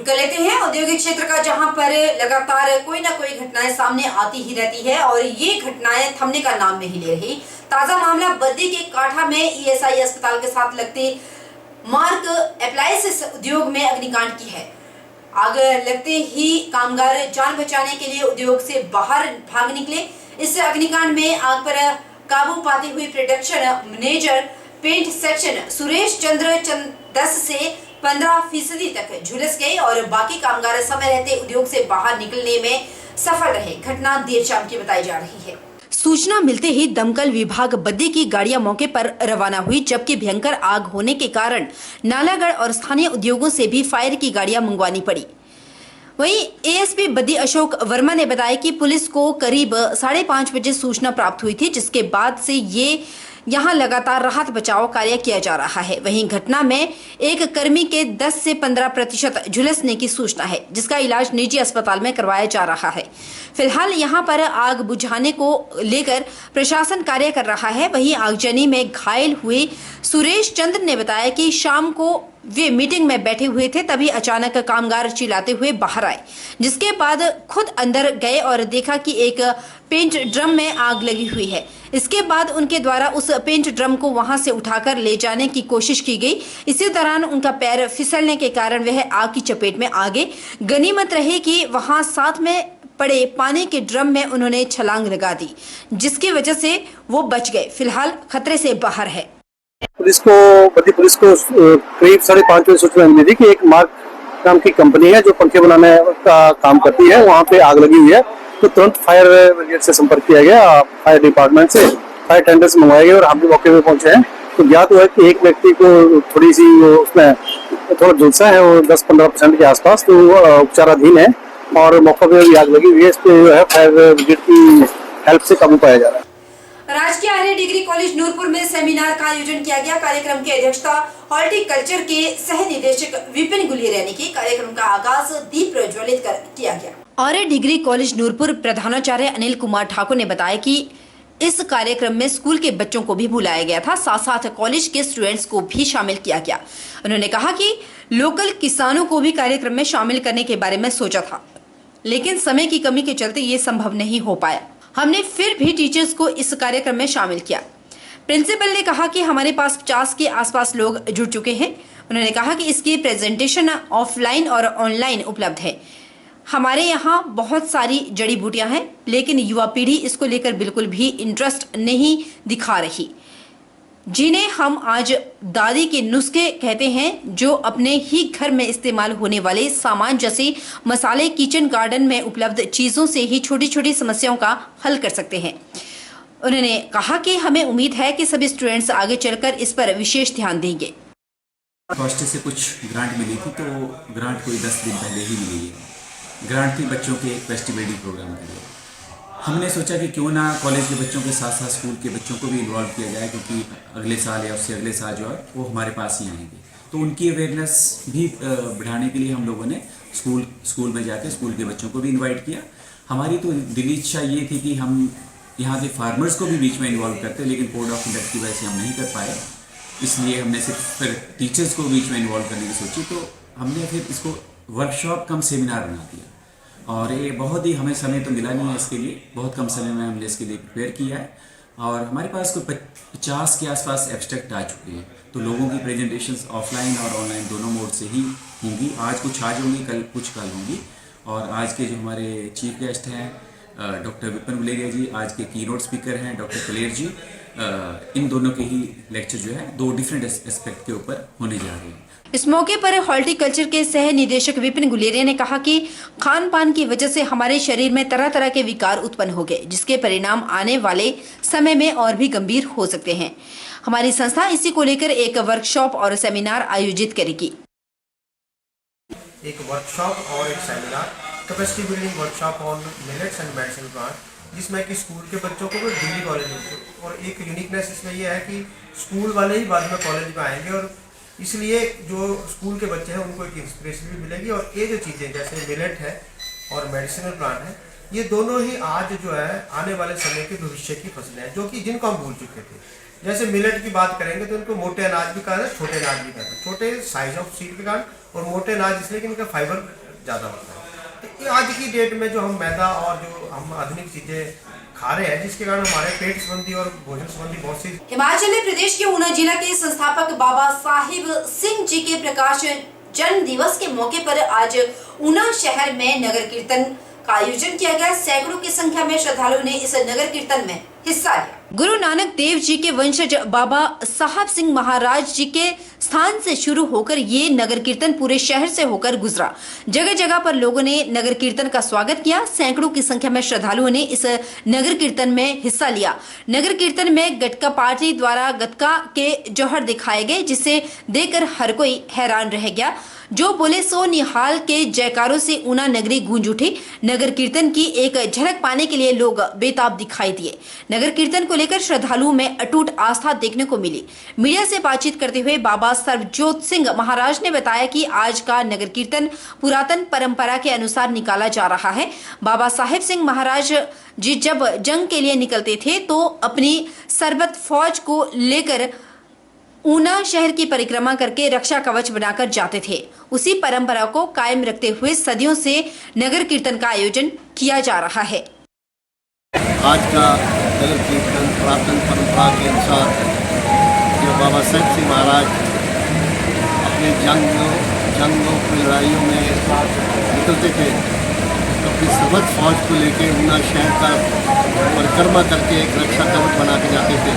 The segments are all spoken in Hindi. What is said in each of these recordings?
रुक कर लेते हैं औद्योगिक क्षेत्र का, जहां पर लगातार कोई ना कोई घटनाएं सामने आती ही रहती है और ये घटनाएं थमने का नाम नहीं ले रही। ताजा मामला बद्दी के काठा में ईएसआई अस्पताल के साथ लगते मार्क एप्लायंसेस उद्योग में अग्निकांड की है। आग लगते ही कामगार जान बचाने के लिए उद्योग से बाहर भाग निकले। इस अग्निकांड में आग पर काबू पाते हुए production manager paint section Suresh Chandra 10 से 15% तक झुलस गए और बाकी कामगार समय रहते उद्योग से बाहर निकलने में सफल रहे। घटना देर शाम की बताई जा रही है। सूचना मिलते ही दमकल विभाग बद्दी की गाड़ियां मौके पर रवाना हुई, जबकि भयंकर आग होने के कारण नालागढ़ और स्थानीय उद्योगों से भी फायर की गाड़ियां मंगवानी पड़ी। वहीं एएसपी बद्दी अशोक वर्मा ने बताया कि पुलिस को करीब 5:30 बजे सूचना प्राप्त हुई थी, जिसके बाद से ये यहां लगातार राहत बचाव कार्य किया जा रहा है। वहीं घटना में एक कर्मी के 10 से 15% झुलसने की सूचना है, जिसका इलाज निजी अस्पताल में करवाया जा रहा है। फिलहाल यहां पर आग बुझाने को लेकर प्रशासन कार्य कर रहा है। वहीं आगजनी में घायल हुए सुरेश चंद्र ने बताया कि शाम को वे मीटिंग में बैठे हुए थे, तभी अचानक कामगार चिल्लाते हुए बाहर आए, जिसके बाद खुद अंदर गए और देखा कि एक पेंट ड्रम में आग लगी हुई है। इसके बाद उनके द्वारा उस पेंट ड्रम को वहां से उठाकर ले जाने की कोशिश की गई। इसी दौरान उनका पैर फिसलने के कारण वह आग की चपेट में आ गए। गनीमत रही कि वहां साथ में पड़े पानी के ड्रम में उन्होंने छलांग लगा दी, जिसकी वजह से वो बच गए। फिलहाल खतरे से बाहर है। बद्दी पुलिस को करीब 5:30 बजे सूचना मिली थी कि एक मार्क नाम की कंपनी है जो पंखे बनाने का काम करती है, वहाँ पे आग लगी हुई है। तो तुरंत फायर ब्रिगेड से संपर्क किया गया, फायर डिपार्टमेंट से फायर टेंडर्स मंगवाए गए और हम भी मौके पे पहुंचे हैं। तो ज्ञात हुआ कि एक व्यक्ति को थोड़ी सी उसमें थोड़ा झुलसा है और 10-15% के आसपास, तो उपचाराधीन है और मौके पे भी आग लगी हुई है। इस पे जो है फायर ब्रिगेड की हेल्प से काबू पाया जा रहा है। राजकीय आर्य डिग्री कॉलेज नूरपुर में सेमिनार का आयोजन किया गया। कार्यक्रम की अध्यक्षता हॉर्टिकल्चर के सह निदेशक विपिन गुलेरिया ने की। कार्यक्रम का आगाज दीप प्रज्वलित कर किया गया। आर्य डिग्री कॉलेज नूरपुर प्रधानाचार्य अनिल कुमार ठाकुर ने बताया कि इस कार्यक्रम में स्कूल के बच्चों को भी बुलाया गया था, साथ साथ कॉलेज के स्टूडेंट्स को भी शामिल किया गया। उन्होंने कहा कि लोकल किसानों को भी कार्यक्रम में शामिल करने के बारे में सोचा था, लेकिन समय की कमी के चलते ये संभव नहीं हो पाया। हमने फिर भी टीचर्स को इस कार्यक्रम में शामिल किया। प्रिंसिपल ने कहा कि हमारे पास 50 के आसपास लोग जुड़ चुके हैं। उन्होंने कहा कि इसकी प्रेजेंटेशन ऑफलाइन और ऑनलाइन उपलब्ध है। हमारे यहाँ बहुत सारी जड़ी बूटियां हैं, लेकिन युवा पीढ़ी इसको लेकर बिल्कुल भी इंटरेस्ट नहीं दिखा रही, जिन्हें हम आज दादी के नुस्खे कहते हैं, जो अपने ही घर में इस्तेमाल होने वाले सामान जैसे मसाले किचन गार्डन में उपलब्ध चीज़ों से ही छोटी छोटी समस्याओं का हल कर सकते हैं। उन्होंने कहा कि हमें उम्मीद है कि सभी स्टूडेंट्स आगे चलकर इस पर विशेष ध्यान देंगे। हॉस्टल से कुछ ग्रांट मिली थी, तो ग्रांट कोई 10 दिन पहले ही मिली है। ग्रांट थी बच्चों के एक फेस्टिव वेडिंग प्रोग्राम के लिए। हमने सोचा कि क्यों ना कॉलेज के बच्चों के साथ साथ स्कूल के बच्चों को भी इन्वॉल्व किया जाए, क्योंकि अगले साल या उससे अगले साल जो है वो हमारे पास ही आएंगे। तो उनकी अवेयरनेस भी बढ़ाने के लिए हम लोगों ने स्कूल में जाके स्कूल के बच्चों को भी इन्वाइट किया। हमारी तो दिली इच्छा ये थी कि हम यहाँ के फार्मर्स को भी बीच में इन्वॉल्व करते, लेकिन कोड ऑफ कंडक्ट की वजह से हम नहीं कर पाए। इसलिए हमने सिर्फ फिर टीचर्स को बीच में इन्वॉल्व करने की सोची। तो हमने फिर इसको वर्कशॉप कम सेमिनार बना दिया, और ये बहुत ही हमें समय तो मिला नहीं है इसके लिए, बहुत कम समय में हमने इसके लिए प्रिपेयर किया है। और हमारे पास कोई 50 के आसपास एब्स्ट्रैक्ट आ चुके हैं। तो लोगों की प्रेजेंटेशंस ऑफलाइन और ऑनलाइन दोनों मोड से ही होंगी। आज कुछ आज होंगी, कल कुछ कल होंगी। और आज के जो हमारे चीफ गेस्ट हैं डॉक्टर विपिन गुलेरिया जी, आज के कीनोट स्पीकर हैं डॉक्टर कलेर जी, इन दोनों के ही लेक्चर जो है 2 डिफरेंट एस्पेक्ट के ऊपर होने जा रहे हैं। इस मौके पर हॉर्टिकल्चर के सह निदेशक विपिन गुलेरिया ने कहा कि खान पान की वजह से हमारे शरीर में तरह तरह के विकार उत्पन्न हो गए, जिसके परिणाम आने वाले समय में और भी गंभीर हो सकते हैं। हमारी संस्था इसी को लेकर एक वर्कशॉप और सेमिनार आयोजित करेगी। एक वर्कशॉप और एक seminar, capacity building workshop on millets and medicine plant, जिसमें कि स्कूल के बच्चों को डिग्री कॉलेज में, और एक यूनिकनेस इसमें यह है कि स्कूल वाले ही बाद में कॉलेज में आएंगे, और इसलिए जो स्कूल के बच्चे हैं उनको एक इंस्पिरेशन भी मिलेगी। और ये जो चीज़ें जैसे मिलेट है और मेडिसिनल प्लांट है, ये दोनों ही आज जो है आने वाले समय के भविष्य की फसलें हैं, जो कि जिनको हम भूल चुके थे। जैसे मिलेट की बात करेंगे तो इनको मोटे अनाज भी कहा जाता है, छोटे अनाज भी कहते हैं। छोटे साइज ऑफ सीड के कारण, और मोटे अनाज इसलिए कि इनका फाइबर ज़्यादा होता है। तो ये आज की डेट में जो हम मैदा और जो हम आधुनिक चीज़ें खा रहे हैं, जिसके कारण हमारे पेट संबंधी और भोजन संबंधी बहुत सी। हिमाचल प्रदेश के ऊना जिला के संस्थापक बाबा साहिब सिंह जी के प्रकाश जन्म दिवस के मौके पर आज ऊना शहर में नगर कीर्तन का आयोजन किया गया। सैकड़ों की संख्या में श्रद्धालुओं ने इस नगर कीर्तन में हिस्सा लिया। गुरु नानक देव जी के वंशज बाबा साहब सिंह महाराज जी के स्थान से शुरू होकर ये नगर कीर्तन पूरे शहर से होकर गुजरा। जगह जगह पर लोगों ने नगर कीर्तन का स्वागत किया। सैकड़ों की संख्या में श्रद्धालुओं ने इस नगर कीर्तन में हिस्सा लिया। नगर कीर्तन में गटका पार्टी द्वारा गटका के जौहर दिखाए गए, जिसे देखकर हर कोई हैरान रह गया। जो बोले सो निहाल के जयकारों से ऊना नगरी गूंज उठी। नगर कीर्तन की एक झलक पाने के लिए लोग बेताब दिखाई दिए। नगर कीर्तन को लेकर श्रद्धालुओं में अटूट आस्था देखने को मिली। मीडिया से बातचीत करते हुए बाबा सर्वजोत सिंह महाराज ने बताया कि आज का नगर कीर्तन पुरातन परंपरा के अनुसार निकाला जा रहा है। बाबा साहेब सिंह महाराज जी जब जंग के लिए निकलते थे तो अपनी सरबत फौज को लेकर ऊना शहर की परिक्रमा करके रक्षा कवच बनाकर जाते थे। उसी परंपरा को कायम रखते हुए सदियों से नगर कीर्तन का आयोजन किया जा रहा है। आज का नगर कीर्तन पुरातन परंपरा के अनुसार जो बाबा साहब सिंह महाराज अपने जंगों की लड़ाइयों में निकलते थे, तो अपनी सरबत फौज को लेकर ऊना शहर का परिक्रमा करके एक रक्षा कवच बना के जाते थे।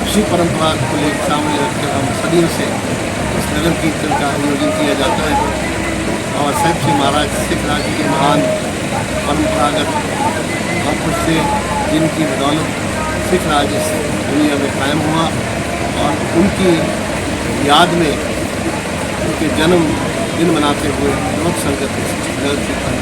उसी परंपरा को लेकर सामने रखकर हम सदियों से इस नगर कीर्तन का आयोजन किया जाता है। और साहब सिंह महाराज सिख राज्य के महान परंपरागत महापुरुष से, जिनकी बदौलत सिख राज्य दुनिया में कायम हुआ, और उनकी याद में उनके जन्म दिन मनाते हुए लोक संगत नगर कीर्तन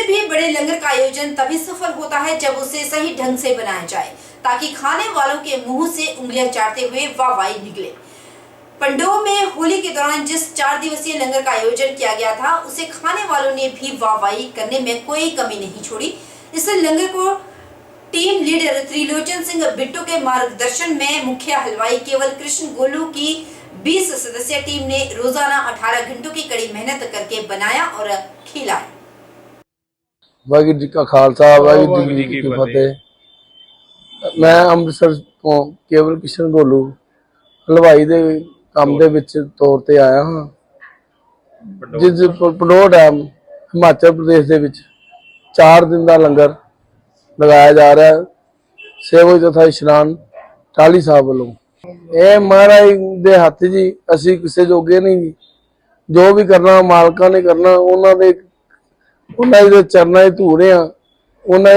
भी बड़े लंगर का आयोजन तभी सफल होता है जब उसे सही ढंग से बनाया जाए, ताकि खाने वालों के मुंह से उंगलियां चाटते हुए वाहवाही निकले। पंडोह में होली के दौरान जिस 4 दिवसीय लंगर का आयोजन किया गया था, उसे खाने वालों ने भी वाहवाही करने में कोई कमी नहीं छोड़ी। इस लंगर को टीम लीडर त्रिलोचन सिंह बिट्टू के मार्गदर्शन में मुख्य हलवाई केवल कृष्ण गोलू की 20 सदस्यीय टीम ने रोजाना 18 घंटों की कड़ी मेहनत करके बनाया और खिलाया। वाहिगुरू जी का खालसा वाहिगुरू जी की फतेह। मैं ਅੰਮ੍ਰਿਤਸਰ ਤੋਂ ਕੇਵਲ ਕਿਸ਼ਨ ਗੋਲੂ ਹਲਵਾਈ ਦੇ ਕੰਮ ਦੇ ਵਿੱਚ ਤੌਰ ਤੇ ਆਇਆ ਹਾਂ। ਜਿਸ ਪੰਡੋਹ ਡੈਮ ਹਿਮਾਚਲ ਪ੍ਰਦੇਸ਼ ਦੇ ਵਿੱਚ 4 ਦਿਨ ਦਾ ਲੰਗਰ ਲਗਾਇਆ ਜਾ ਰਿਹਾ ਹੈ। ਸੇਵਕ ਤਥਾ ਇਸ਼ਨਾਨ ਟਾਹਲੀ ਸਾਹਿਬ ਵੱਲੋਂ। ਇਹ ਮਹਾਰਾਜ ਦੇ ਹੱਥ ਜੀ, ਅਸੀਂ ਕਿਸੇ ਜੋਗੇ ਨਹੀਂ ਜੀ। ਜੋ ਵੀ ਕਰਨਾ ਮਾਲਕਾਂ ਨੇ ਕਰਨਾ, ਉਹਨਾਂ ਦੇ ਚਰਨਾਂ 'ਚ ਧੂ ਰਹੇ ਆ। ਉਹਨਾਂ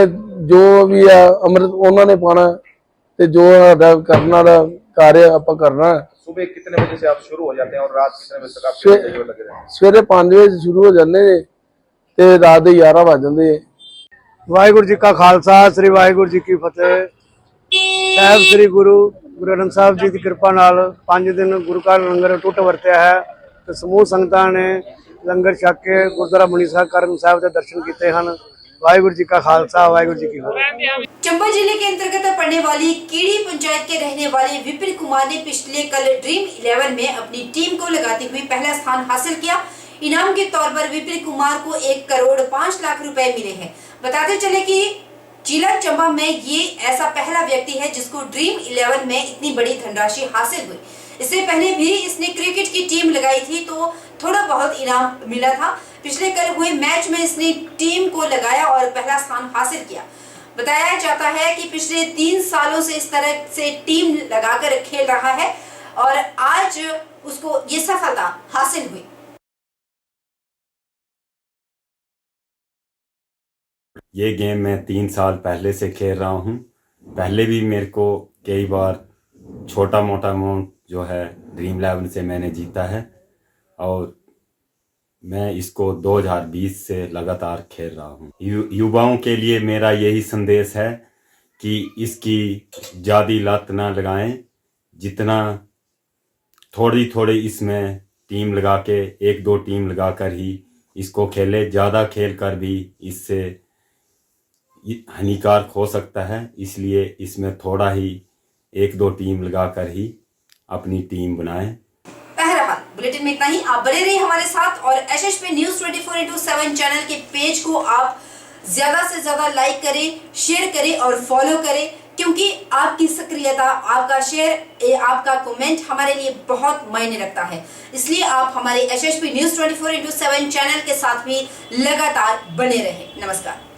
ਜੋ ਵੀ ਆ ਅੰਮ੍ਰਿਤ ਉਹਨਾਂ ਨੇ ਪਾਣਾ, ਤੇ ਜੋ ਸਾਡਾ ਕਰਨਾ ਦਾ कार्य आप करना है। सुबह कितने बजे से आप शुरू हो जाते हैं और रात कितने बजे तक आप लगे रहते हैं? सवेरे 5 बजे शुरू हो जाते हैं ते रात के 11 बज जाते हैं। वाहिगुरू जी का खालसा श्री वाहिगुरू जी की फतेह। साहब श्री गुरु ग्रंथ साहब जी की कृपा नाल 5 दिन गुरु का लंगर टुट वरत्या है। तो समूह संगतां ने लंगर छक के गुरुद्वारा मुनी साहब साहब के दर्शन किए हैं। वाहिगुरू जी का खालसा वाहिगुरू जी की फतेह। चंबा जिले के अंतर्गत पड़ने वाली कीड़ी पंचायत के रहने वाले विपिन कुमार ने पिछले कल ड्रीम 11 में अपनी टीम को लगाते हुए पहला स्थान हासिल किया। इनाम के तौर पर विपिन कुमार को 1 करोड़ 5 लाख रुपए मिले हैं। बताते चले कि जिला चंबा में ये ऐसा पहला व्यक्ति है जिसको ड्रीम 11 में इतनी बड़ी धनराशि हासिल हुई। इससे पहले भी इसने क्रिकेट की टीम लगाई थी तो थोड़ा बहुत इनाम मिला था। पिछले कल हुए मैच में इसने टीम को लगाया और पहला स्थान हासिल किया। बताया जाता है कि पिछले 3 सालों से इस तरह से टीम लगाकर खेल रहा है और आज उसको ये सफलता हासिल हुई। ये गेम मैं 3 साल पहले से खेल रहा हूँ। पहले भी मेरे को कई बार छोटा मोटा अमाउंट जो है ड्रीम 11 से मैंने जीता है और मैं इसको 2020 से लगातार खेल रहा हूँ। युवाओं के लिए मेरा यही संदेश है कि इसकी ज़्यादा लत ना लगाएं। जितना थोड़ी इसमें टीम लगा के 1-2 टीम लगा कर ही इसको खेले। ज़्यादा खेल कर भी इससे हानिकारक हो सकता है, इसलिए इसमें थोड़ा ही 1-2 टीम लगाकर ही अपनी टीम बनाएं। बहरहाल बुलेटिन में इतना ही। आप बने रहिए हमारे साथ और एसएसपी न्यूज 24/7 चैनल के पेज को आप ज्यादा से ज्यादा लाइक करें, शेयर करें और फॉलो करें, क्योंकि आपकी सक्रियता, आपका शेयर, आपका कमेंट हमारे लिए बहुत मायने रखता है। इसलिए आप हमारे एसएसपी न्यूज 24/7 चैनल के साथ भी लगातार बने रहें। नमस्कार।